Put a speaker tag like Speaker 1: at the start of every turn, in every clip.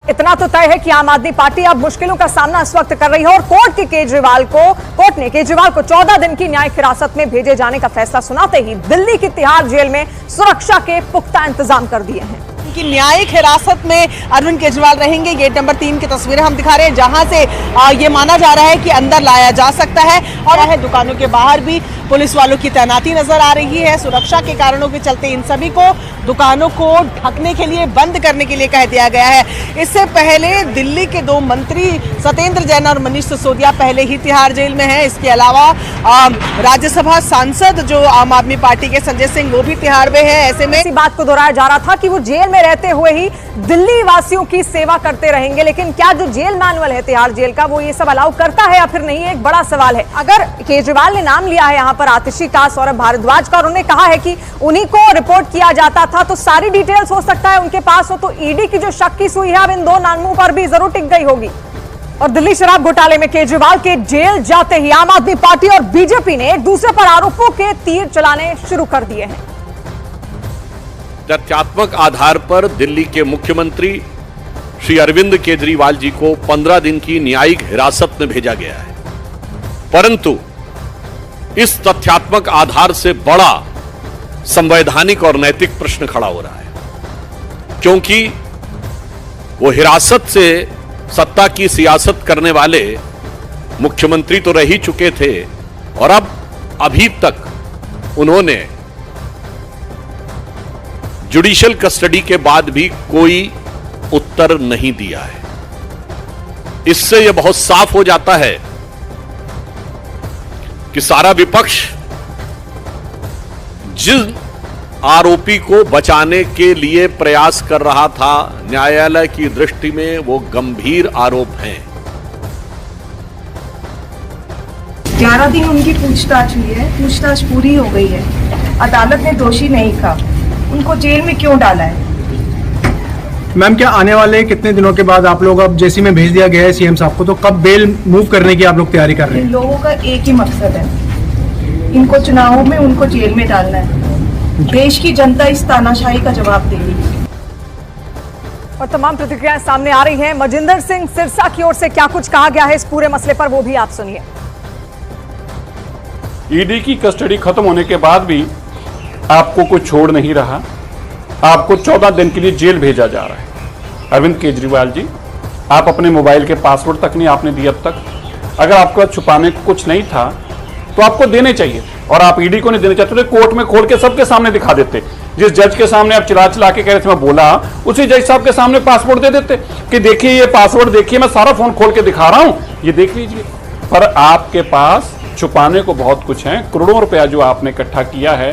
Speaker 1: इतना तो तय है कि आम आदमी पार्टी अब मुश्किलों का सामना इस वक्त कर रही है और कोर्ट ने केजरीवाल को 14 दिन की न्यायिक हिरासत में भेजे जाने का फैसला सुनाते ही दिल्ली की तिहाड़ जेल में सुरक्षा के पुख्ता इंतजाम कर दिए हैं।
Speaker 2: कि न्यायिक हिरासत में अरविंद केजरीवाल रहेंगे। गेट नंबर 3 की तस्वीरें हम दिखा रहे हैं, जहां से ये माना जा रहा है कि अंदर लाया जा सकता है। और दुकानों के बाहर भी पुलिस वालों की तैनाती नजर आ रही है। सुरक्षा के कारणों के चलते इन सभी को दुकानों को ढकने के लिए, बंद करने के लिए कह दिया गया है। इससे पहले दिल्ली के 2 मंत्री सत्येंद्र जैन और मनीष सिसोदिया पहले ही तिहाड़ जेल में हैं। इसके अलावा राज्यसभा सांसद जो आम आदमी पार्टी के संजय सिंह, वो भी तिहाड़ में है। ऐसे में
Speaker 1: इसी बात को दोहराया जा रहा था कि वो जेल में रहते हुए ही दिल्ली वासियों की सेवा करते रहेंगे, लेकिन क्या जो जेल मैनुअल है तिहाड़ जेल का वो ये सब अलाउ करता है या फिर नहीं, एक बड़ा सवाल है। अगर केजरीवाल ने नाम लिया है यहाँ पर आतिशी का, सौरभ भारद्वाज का, और उन्होंने कहा है कि उन्हीं को रिपोर्ट किया जाता था, तो सारी डिटेल्स हो सकता है उनके पास हो, तो ईडी की जो शक की सुई है अब इन 2 नामों पर भी जरूर टिक गई होगी। और दिल्ली शराब घोटाले में केजरीवाल के जेल जाते ही आम आदमी पार्टी और बीजेपी ने एक दूसरे पर आरोपों के तीर चलाने शुरू कर दिए हैं।
Speaker 3: तथ्यात्मक आधार पर दिल्ली के मुख्यमंत्री श्री अरविंद केजरीवाल जी को 15 दिन की न्यायिक हिरासत में भेजा गया है, परंतु इस तथ्यात्मक आधार से बड़ा संवैधानिक और नैतिक प्रश्न खड़ा हो रहा है, क्योंकि वो हिरासत से सत्ता की सियासत करने वाले मुख्यमंत्री तो रह ही चुके थे और अब अभी तक उन्होंने जुडिशियल कस्टडी के बाद भी कोई उत्तर नहीं दिया है। इससे यह बहुत साफ हो जाता है कि सारा विपक्ष जिस आरोपी को बचाने के लिए प्रयास कर रहा था, न्यायालय की दृष्टि में वो गंभीर आरोप हैं।
Speaker 4: 11 दिन उनकी पूछताछ हुई है, पूछताछ पूरी हो गई है। अदालत ने दोषी नहीं कहा, उनको जेल में क्यों डाला है?
Speaker 5: मैम, क्या आने वाले कितने दिनों के बाद आप लोग, अब जेसी में भेज दिया गया है सीएम साहब को, तो कब बेल मूव करने की आप लोग तैयारी कर रहे हैं?
Speaker 4: इन लोगों का एक ही मकसद है, इनको चुनावों में उनको जेल में डालना है। देश की जनता इस तानाशाही का जवाब देगी।
Speaker 1: और तमाम प्रतिक्रियाएं सामने आ रही हैं। मजिंदर सिंह सिरसा की ओर से क्या कुछ कहा गया है इस पूरे मसले पर, वो भी आप सुनिए।
Speaker 6: ईडी की कस्टडी खत्म होने के बाद भी आपको कोई छोड़ नहीं रहा, आपको 14 दिन के लिए जेल भेजा जा रहा है। अरविंद केजरीवाल जी, आप अपने मोबाइल के पासवर्ड तक नहीं आपने दिए अब तक। अगर आपका छुपाने को कुछ नहीं था तो आपको देने चाहिए, और आप ईडी को नहीं देने चाहते तो कोर्ट में खोल के सबके सामने दिखा देते। जिस जज के सामने आप चिल्ला चिल्ला के कह रहे थे मैं बोला, उसी जज साहब के सामने पासवर्ड दे देते कि देखिए ये पासवर्ड देखिए, मैं सारा फोन खोल के दिखा रहा हूं, ये देख लीजिए। पर आपके पास छुपाने को बहुत कुछ है। करोड़ों रुपया जो आपने इकट्ठा किया है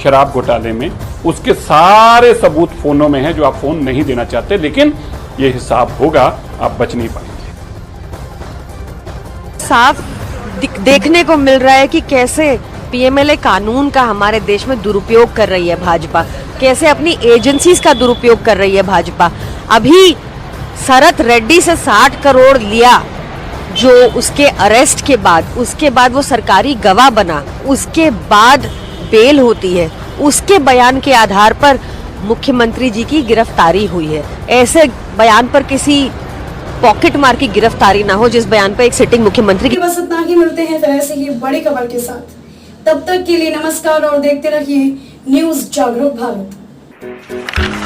Speaker 6: शराब घोटाले में, उसके सारे सबूत फोनों में है जो आप फोन नहीं देना चाहते, लेकिन ये हिसाब होगा, आप बच नहीं पाएंगे।
Speaker 7: साफ देखने को मिल रहा है कि कैसे पीएमएलए कानून का हमारे देश में दुरुपयोग कर रही है भाजपा, कैसे अपनी एजेंसीज का दुरुपयोग कर रही है भाजपा। अभी शरत रेड्डी से 60 करोड़ लिया, जो उसके अरेस्ट के बाद, उसके बाद वो सरकारी गवाह बना, उसके बाद बेल होती है, उसके बयान के आधार पर मुख्यमंत्री जी की गिरफ्तारी हुई है। ऐसे बयान पर किसी पॉकेट मार की गिरफ्तारी ना हो जिस बयान पर एक सिटिंग मुख्यमंत्री की।
Speaker 8: बस इतना ही, मिलते हैं फिर ऐसे ही बड़ी खबर के साथ। तब तक के लिए नमस्कार और देखते रहिए न्यूज़ जागरूक भारत।